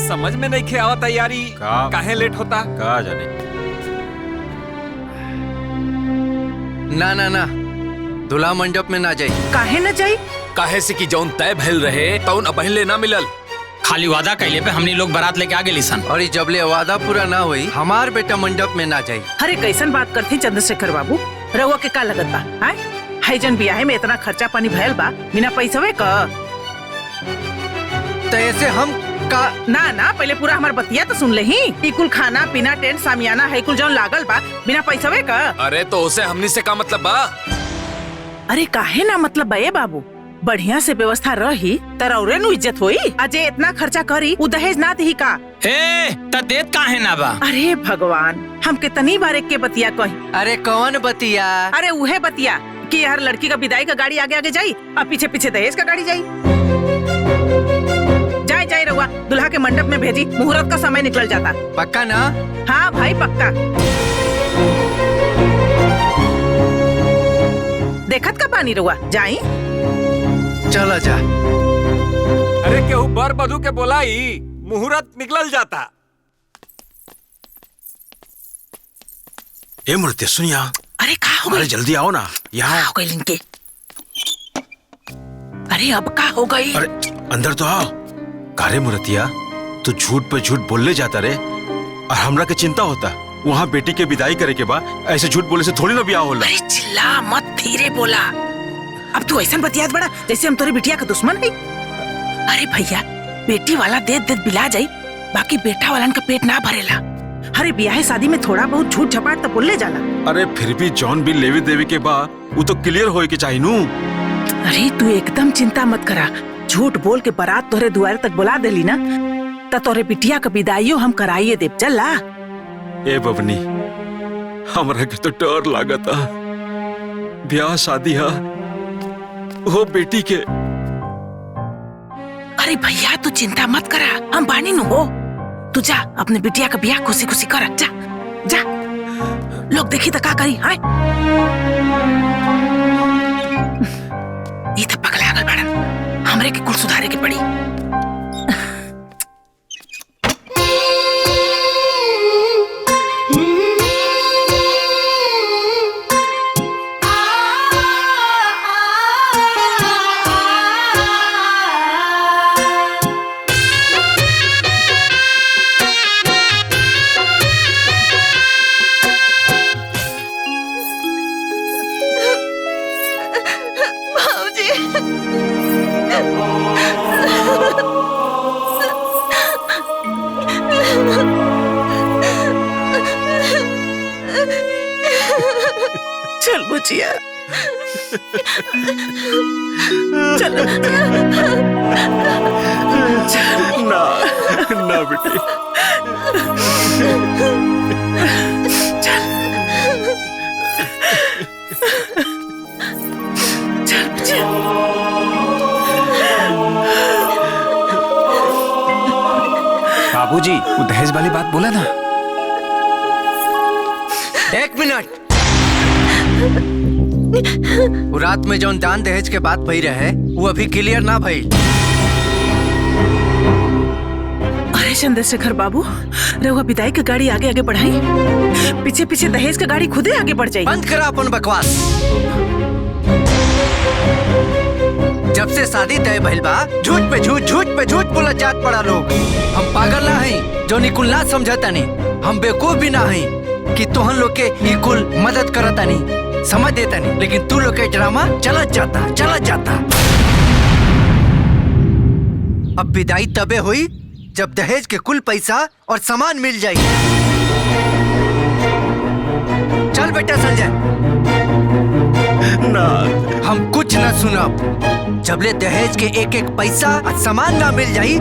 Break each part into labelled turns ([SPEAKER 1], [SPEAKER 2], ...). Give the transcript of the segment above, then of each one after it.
[SPEAKER 1] समझ में नहीं खे आवा तैयारी काहे लेट होता
[SPEAKER 2] का जाने।
[SPEAKER 3] ना ना ना दूल्हा मंडप में ना जाई।
[SPEAKER 4] काहे न जाई?
[SPEAKER 1] काहे से कि जौन तय भइल रहे तौन अपहले ना मिलल।
[SPEAKER 5] खाली वादा कैले पे हमनी लोग बारात लेके आगे लिसन।
[SPEAKER 3] और जबले वादा पूरा ना हुई हमार बेटा मंडप में ना जाई।
[SPEAKER 4] अरे कैसन बात करती चंद्रशेखर बाबू, रउआ के का लगत बा? हाय जन बियाहे में इतना खर्चा पानी भयल बा बिना पैसवे का।
[SPEAKER 3] तो ऐसे हम का
[SPEAKER 4] ना ना पहले पूरा हमार बतिया तो सुन लेही। ई कुल खाना पीना टेंट सामियाना है कुल जौन लागल बा बिना पैसवे का।
[SPEAKER 1] अरे तो उसे हमनी से का मतलब बा?
[SPEAKER 4] अरे काहे ना मतलब बे बाबू, बढ़िया से व्यवस्था रही तरौरे नु इज्जत होई। अजय इतना खर्चा करी उ दहेज ना दी का?
[SPEAKER 5] ए त देत काहे ना बा?
[SPEAKER 4] अरे भगवान, हम कितनी बार एक के बतिया कही।
[SPEAKER 3] अरे कौन बतिया?
[SPEAKER 4] अरे उहे बतिया कि हर लड़की का विदाई का गाड़ी आगे आगे जाई और पीछे पीछे दहेज का गाड़ी जाई। जाए जाए रहुआ दुल्हा के मंडप में भेजी, मुहूर्त का समय निकल जाता।
[SPEAKER 3] पक्का ना?
[SPEAKER 4] हाँ भाई पक्का। देखत का पानी रहुआ जाई।
[SPEAKER 3] चलो जा।
[SPEAKER 1] अरे केहू बर बधू के बोलाई, मुहूर्त निकल जाता।
[SPEAKER 2] ए मूर्ति सुनिया।
[SPEAKER 4] अरे का हो गई?
[SPEAKER 2] अरे जल्दी आओ ना यहाँ।
[SPEAKER 4] हो गई लिंके। अरे अब का हो गई?
[SPEAKER 2] अरे अंदर तो आओ। कारे मूर्तिया तू झूठ पे झूठ बोलने जाता रे और हमरा के चिंता होता। वहाँ बेटी के विदाई करे के बाद ऐसे झूठ बोले से थोड़ी ना ब्याह होला।
[SPEAKER 4] अरे चिल्ला मत, धीरे बोला। अब तू ऐसा बतियात बड़ा जैसे हम तोरे बिटिया का दुश्मन है। अरे भैया बेटी वाला देत देत बिला जाई, बाकी बेटा वालन का पेट ना भरेला। अरे ब्याह शादी में थोड़ा बहुत झूठ झपाट तो बोलले जाला।
[SPEAKER 2] अरे फिर भी जॉन भी लेवी देवी के बा वो तो क्लियर होए के चाहिए नू।
[SPEAKER 4] अरे तू एकदम चिंता मत करा, झूठ बोल के बारात तोरे दुआरे तक बुला देली ना तो तोरे बिटिया का विदाईयो हम कराइए देव। चला
[SPEAKER 2] ए बबनी, हमरा के तो डर लागता। ब्याह शादी है वो बेटी के।
[SPEAKER 4] अरे भैया तू चिंता मत करा, हम बानी नु हो। तू जा अपने बिटिया का ब्याह खुशी खुशी कर। जा जा, लोग देखी तो का करी। हाय ये तो पगला गल बड़न, हमरे के कुल सुधारे के पड़ी। चल बुचिया, चल
[SPEAKER 2] ना ना बेटी।
[SPEAKER 4] चल बुचिया।
[SPEAKER 1] बाबूजी वो दहेज वाली बात बोला ना।
[SPEAKER 3] एक मिनट। वो रात में जौन दान दहेज के बात भई रहे वो अभी क्लियर ना भई।
[SPEAKER 4] अरे चंद्रशेखर बाबू, रहुआ विदाई की गाड़ी आगे आगे बढ़ाई, पीछे पीछे दहेज की गाड़ी खुदे आगे बढ़ जाए।
[SPEAKER 3] बंद करा अपन बकवास। जब से शादी तय भइल बा झूठ पे झूठ बोला जात पड़ा लोग। हम पागल ना हई जो निकुल ना समझता नहीं, हम बेवकूफ भी ना हई कि तोहन लोग के निकुल मदद करता नहीं, समझ देता नहीं। लेकिन तू लोग के ड्रामा चलत जाता। अब विदाई तबे हुई जब दहेज के कुल पैसा और सामान मिल जाई। चल बेटा संजय।
[SPEAKER 2] ना
[SPEAKER 3] हम कुछ ना सुनब जबले दहेज के एक एक पैसा और सामान ना मिल जाई,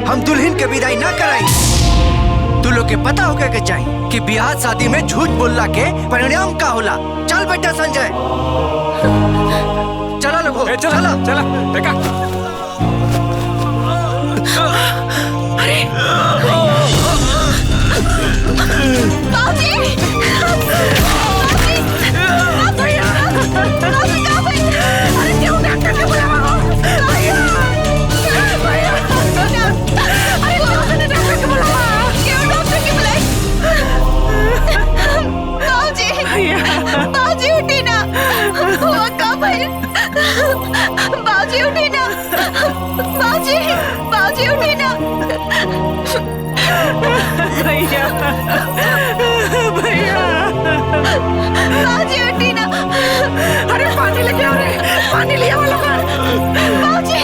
[SPEAKER 3] हम दुल्हन के विदाई ना कराई। तू लोग के पता होगा के चाहिए कि ब्याह शादी में झूठ बोलला के परिणाम का होला। चल बेटा संजय, चला लोगो,
[SPEAKER 1] चला चला देखा।
[SPEAKER 4] अरे भैया भैया
[SPEAKER 6] बाबूजी हटी ना।
[SPEAKER 4] अरे पानी लेके आओ रे, पानी लिया वालों का।
[SPEAKER 6] बाबूजी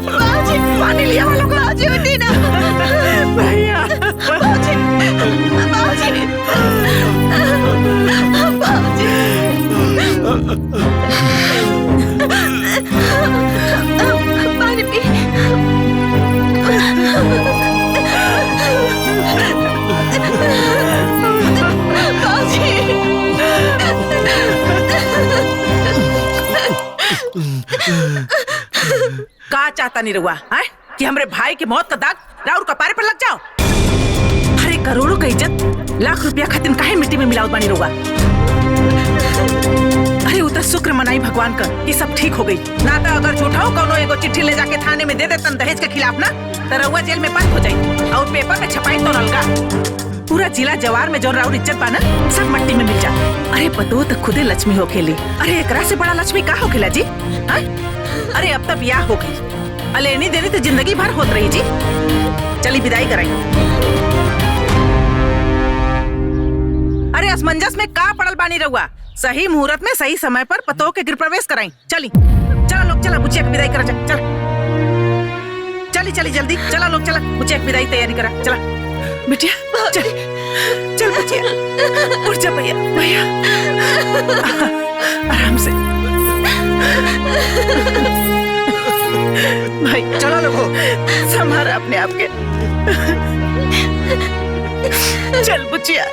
[SPEAKER 6] बाबूजी
[SPEAKER 4] पानी लिया वालों का।
[SPEAKER 6] बाबूजी हटी ना।
[SPEAKER 4] भैया
[SPEAKER 6] बाबूजी बाबूजी बाबूजी पानी पी।
[SPEAKER 4] का चाहता नहीं रहुआ है कि हमरे भाई की मौत का दाग राउर कपारे पर लग जाओ? अरे करोड़ों का इज्जत लाख रुपया खातिर काहे मिट्टी में मिलावत बानी रहुआ? अरे उतर शुक्र मनाई भगवान का कि सब ठीक हो गई। ना तो अगर झूठा हो कोनो एगो चिट्ठी ले जाके थाने में दे देतन दहेज के खिलाफ ना, तो रहुआ जेल में बंद हो जाई और पेपर में छपाई तो अलगा। पूरा जिला जवार में जो राउर इज्जत पाना सब मट्टी में मिल जा। अरे पतो तो खुदे लक्ष्मी हो खेली। अरे एकरा से बड़ा लक्ष्मी का हो खेला जी? अरे अब तक ब्याह हो गई, अलेनी देनी तो जिंदगी भर होत रही जी। चली विदाई कराई। अरे असमंजस में का पड़ल बानी रहुआ? सही मुहूर्त में सही समय पर पतो के गृह प्रवेश कराई। चली चला लोग, चला बुचिया की विदाई करा। चल चली चली जल्दी चला लोग, चला बुचिया की विदाई तैयारी करा। चला बिटिया चल चल बुचिया, उठ जा भैया भैया आराम से भाई। चलो लोगो संभाल अपने आप के। चल बुचिया।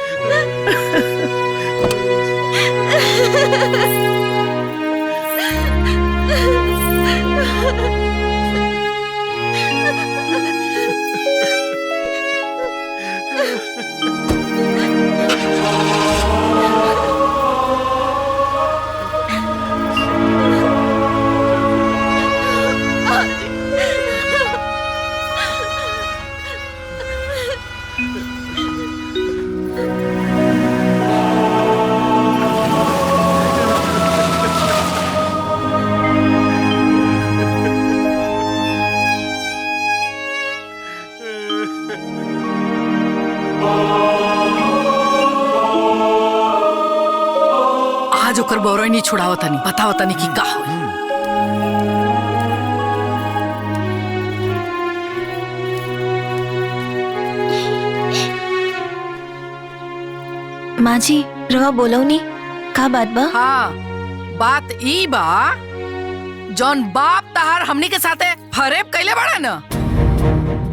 [SPEAKER 4] आज ओकर बौरई नहीं छुड़ावत नहीं, बतावत नहीं कि का होई।
[SPEAKER 6] माँ जी रवा बोलो नी का बात बा?
[SPEAKER 7] हाँ बात ई बा जौन बाप तहार हमनी के साथे फरेब कैले बाड़े न,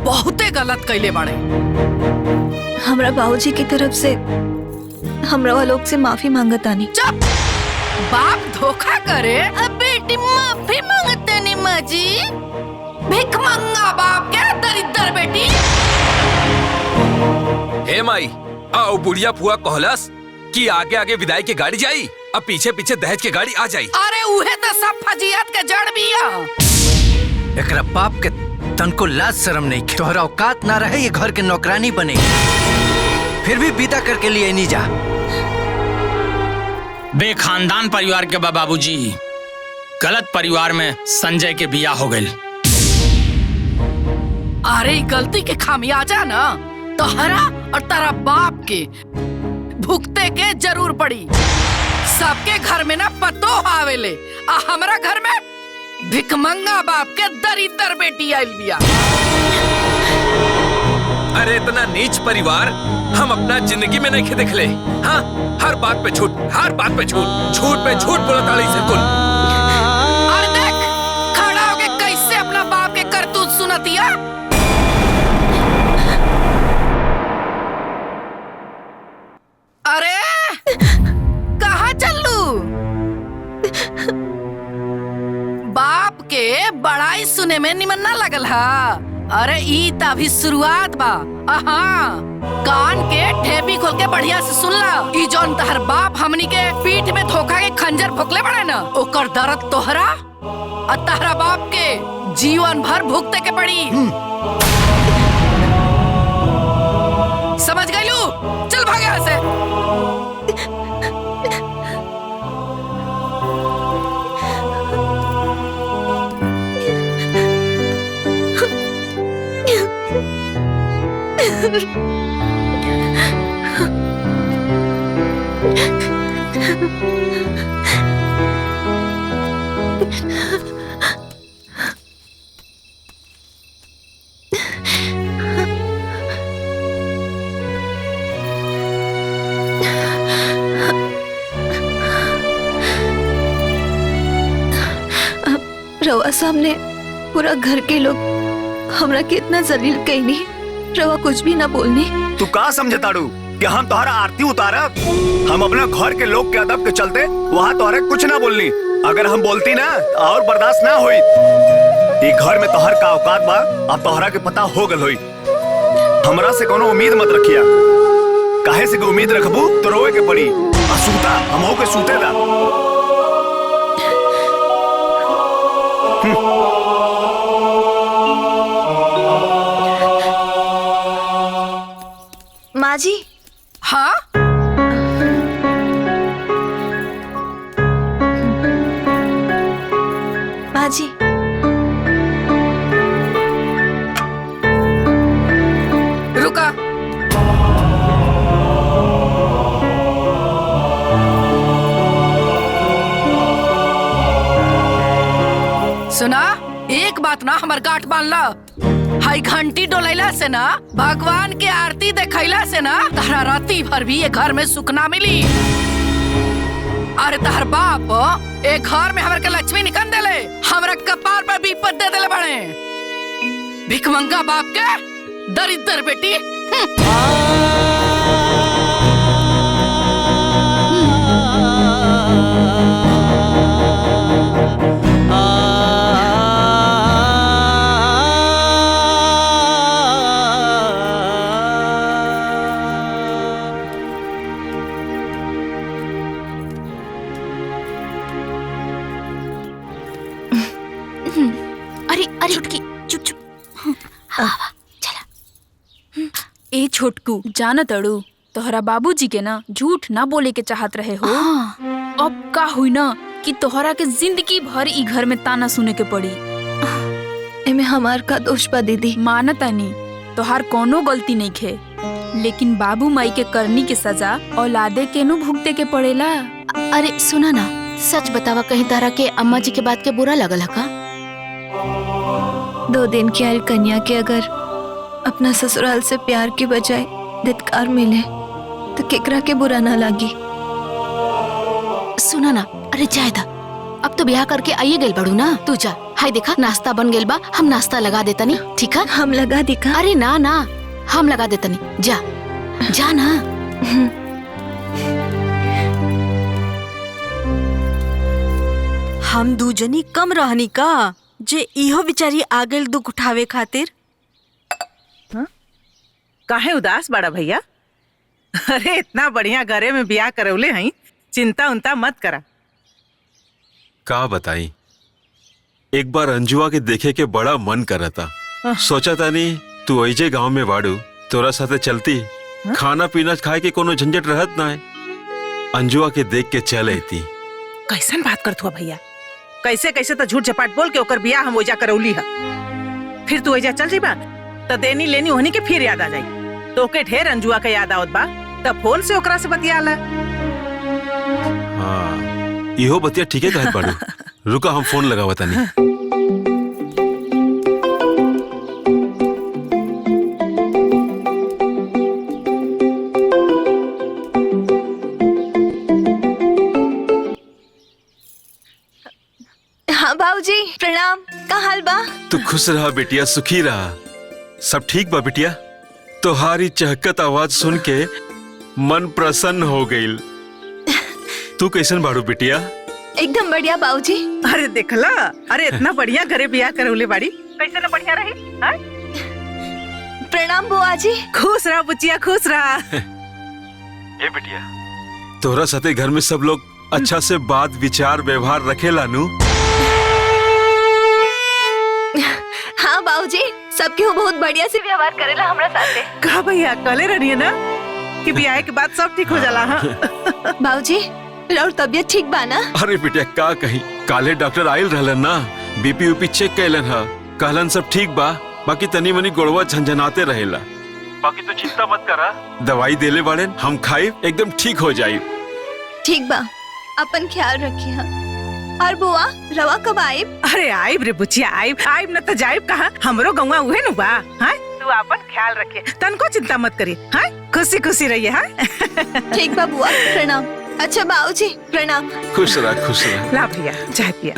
[SPEAKER 7] बहुते गलत कैले बाड़े।
[SPEAKER 6] हमरा बाबूजी की तरफ से हमरा वालों से माफी मांगतानी।
[SPEAKER 7] चुप, बाप धोखा करे अब बेटी माफी मांगते नहीं माँ जी। भिख मंगा बाप क्या दरिद्र बेटी।
[SPEAKER 1] हे माई, आओ बुढ़िया फुआ कहलस कि आगे आगे विदाई की गाड़ी जाई, अब पीछे पीछे दहेज की गाड़ी आ जाई।
[SPEAKER 7] अरे उहे तो सब फजियत के जड़ बिया।
[SPEAKER 3] एकरा बाप के तनको लाज शर्म नहीं, तोहरा औकात ना रहे ये घर के नौकरानी बने, फिर भी विदा करके लिए नहीं जा।
[SPEAKER 5] बेखानदान परिवार के बाबूजी, गलत परिवार में संजय के बिया हो गई।
[SPEAKER 7] अरे गलती के खामियाजा ना तोहरा और तारा बाप के भुगते के जरूर पड़ी। सबके घर में ना पतो आवेले, आ हमरा घर में भिखमंगा बाप के दरिद्र बेटी आइल बिया।
[SPEAKER 1] अरे इतना नीच परिवार हम अपना जिंदगी में नहीं देख ले। हाँ, हर बात पे झूठ, हर बात पे झूठ, झूठ पे झूठ बोलताड़ी से कुल।
[SPEAKER 7] और देख खड़ा होके कैसे अपना बाप के करतूत सुनतिया। अरे कहाँ चलू? बाप के बड़ाई सुने में निमन ना लगल हा। अरे ई त अभी शुरुआत बा। कान के ठेपी खोल के बढ़िया से सुन ला। ई जौन तहर बाप हमनी के पीठ में धोखा के खंजर भोकले बड़े न, ओकर दर्द तोहरा और तहरा बाप के जीवन भर भुगते के पड़ी। समझ गइलू? चल भाग यहाँ से।
[SPEAKER 6] रवा सामने पूरा घर के लोग हमरा के इतना जलील कईनी, रवा कुछ भी ना बोलनी।
[SPEAKER 8] तू का समझताड़ू कि हम तोहरा आरती उतारब? हम अपना घर के लोग के अदब के चलते वहाँ तोहरे कुछ ना बोलनी। अगर हम बोलती ना और बर्दाश्त ना हुई। ये घर में तोहर का औकात बा, अब तोहरा के पता हो गल होई। हमरा से कोनो उम्मीद मत रखिया, काहे से उम्मीद रखबू तो रोए के पड़ी। सूता हम हो के सूते दा।
[SPEAKER 6] माँ जी।
[SPEAKER 7] हाँ
[SPEAKER 6] माँ जी,
[SPEAKER 7] रुका। सुना, एक बात ना हमार गांठ बांध ला। हाई घंटी डोलैला से ना, भगवान के आरती देखैला से ना, तहरा राती भर भी ये घर में सुख ना मिली। अरे तहर बाप एक घर में हमारे के लक्ष्मी निकल देले, हमारा कपार पर विपद दे देले बड़े। भिखमंगा बाप के दरिद्र बेटी।
[SPEAKER 9] अरे छुटकी चुप चुप। चला। ए छोटकू जाना तड़ू, तोहरा बाबूजी के ना झूठ ना बोले के चाहत रहे हो। अब का हुई ना कि तोहरा के जिंदगी भर ई घर में ताना सुने के पड़ी।
[SPEAKER 6] एमे हमार का दोष बा दीदी?
[SPEAKER 9] मानता नहीं, तोहार कोनो गलती नहीं खे, लेकिन बाबू माई के करनी के सजा औलादे के नु भुगते के पड़ेला।
[SPEAKER 10] अरे सुना ना, सच बतावा, कहीं तारा के अम्मा जी के बात के बुरा लगल है का?
[SPEAKER 6] 2 दिन की आयल कन्या के अगर अपना ससुराल से प्यार के बजाय धिक्कार मिले तो केकरा के बुरा ना लागी।
[SPEAKER 10] सुना ना, अरे जाए दा, अब तो ब्याह करके आइए गेल बड़ू ना, तू जा। हाय देखा नाश्ता बन गेल बा, हम नाश्ता लगा देता नहीं, ठीक है?
[SPEAKER 6] हम लगा दिखा।
[SPEAKER 10] अरे ना ना, हम लगा देता नहीं, जा जा ना।
[SPEAKER 11] हम दूजनी कम रहनी का जे इहो बिचारी आगल दुख उठावे खातिर।
[SPEAKER 4] काहे उदास बड़ा भैया? अरे इतना बढ़िया घरे में ब्याह करौले हई, चिंता उनता मत करा।
[SPEAKER 2] का बताई, एक बार अंजुआ के देखे के बड़ा मन कर था। सोचा था नहीं तू ऐजे गांव में बाड़ू, तोरा साथे चलती, खाना पीना खाए के कोनो झंझट रहत ना है। अंजुआ के देख के चल आती।
[SPEAKER 4] कैसन बात करत हुआ भैया? कैसे कैसे तो झूठ झपाट बोल के ओकर बियाह हम ओइजा करौली है। फिर तू ओइजा चल जाइबा तो देनी लेनी होनी के फिर याद आ जाई। तो के ढेर अंजुआ के याद आवत बा, तब फोन से ओकरा से बतियाला।
[SPEAKER 2] हाँ, इहो बतिया ठीक है कहत बाड़ू। रुका हम फोन लगावा तनी।
[SPEAKER 6] हाँ बाबूजी, प्रणाम। का हाल बा?
[SPEAKER 2] तू खुश रहा बेटिया, सुखी रहा। सब ठीक बा बेटिया? तोहारी चहकत आवाज सुन के मन प्रसन्न हो गईल। तू कैसन बाड़ू बेटिया?
[SPEAKER 6] एकदम बढ़िया बाबूजी।
[SPEAKER 4] अरे देखला, अरे इतना बढ़िया घरे ब्याह करौले बाड़ी, कैसे ना बढ़िया रही। हाँ?
[SPEAKER 6] प्रणाम बुआ जी।
[SPEAKER 4] खुश रहा बुचिया, खुश रहा।
[SPEAKER 2] ए बेटिया, तोहरा साथे घर में सब लोग अच्छा से बात विचार व्यवहार रखेला नु?
[SPEAKER 6] हाँ बाबूजी, सबके बहुत बढ़िया से व्यवहार करेला हमरा साथे।
[SPEAKER 4] कहा भैया, कले रही ना कि ब्याह के बाद सब ठीक हो जाला। हाँ
[SPEAKER 6] बाबूजी, और तबियत ठीक बा ना?
[SPEAKER 2] अरे बेटिया का कहीं, काले डॉक्टर आयल रहलन ना, बीपी ऊपी चेक कैलन हा, कहलन सब ठीक बा, बाकी तनी मनी गोड़वा झंझनाते रहेला। बाकी तो चिंता मत करा, दवाई देले बाड़े हम खाए एकदम ठीक हो जाए।
[SPEAKER 6] ठीक बा, अपन ख्याल रखिए। और बुआ रवा कब आइब?
[SPEAKER 4] अरे आइब रे बुचिया, आइब न तो जाइब कहाँ, हमरो गौवा उहे नु बा। हाँ तू अपन ख्याल रखिए, तनको चिंता मत करिए। हाँ खुशी खुशी रहिए। हाँ
[SPEAKER 6] ठीक बा बुआ, प्रणाम। अच्छा बाबूजी प्रणाम।
[SPEAKER 2] खुश रह खुश रह।
[SPEAKER 4] ला भैया चाय पिया।